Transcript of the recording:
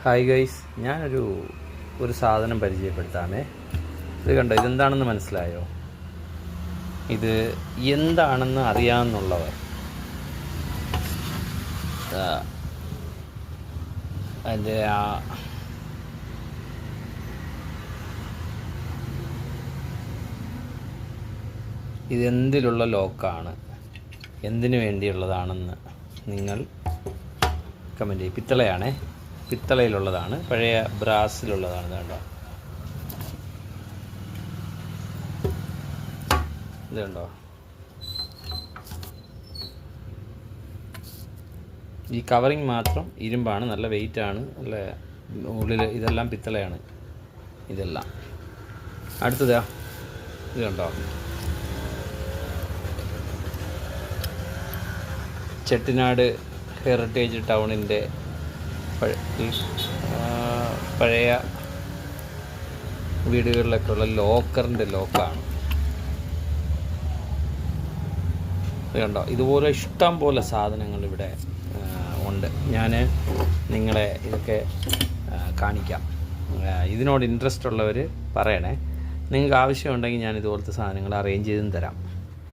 Hi guys, ഞാനൊരു സാധനം പരിചയപ്പെടുത്താമേ. ഇത് കണ്ടോ, ഇതെന്താണെന്ന് മനസ്സിലായോ? ഇത് എന്താണെന്ന് അറിയാമെന്നുള്ളവർ അതിൻ്റെ ഇതെന്തിലുള്ള ലോക്കാണ്, എന്തിനു വേണ്ടിയുള്ളതാണെന്ന് നിങ്ങൾ കമൻറ്റ് ചെയ്യും. പിത്തളയാണേ, പിത്തളയിലുള്ളതാണ്, പഴയ ബ്രാസിലുള്ളതാണ്. കണ്ടോ, ഇത് കണ്ടോ, ഈ കവറിങ് മാത്രം ഇരുമ്പാണ്, നല്ല വെയിറ്റാണ്, നല്ല ഉള്ളിൽ ഇതെല്ലാം പിത്തളയാണ് ഇതെല്ലാം. അടുത്തതാ, ഇത് കണ്ടോ, ചെട്ടിനാട് ഹെറിറ്റേജ് ടൗണിൻ്റെ പഴയ വീടുകളിലൊക്കെ ഉള്ള ലോക്കറിൻ്റെ ലോക്കാണ്. കണ്ടോ, ഇതുപോലെ ഇഷ്ടം പോലെ സാധനങ്ങൾ ഇവിടെ ഉണ്ട്. ഞാൻ നിങ്ങളെ ഇതൊക്കെ കാണിക്കാം. ഇതിനോട് ഇൻട്രസ്റ്റ് ഉള്ളവർ പറയണേ. നിങ്ങൾക്ക് ആവശ്യമുണ്ടെങ്കിൽ ഞാൻ ഇതുപോലത്തെ സാധനങ്ങൾ അറേഞ്ച് ചെയ്തും തരാം.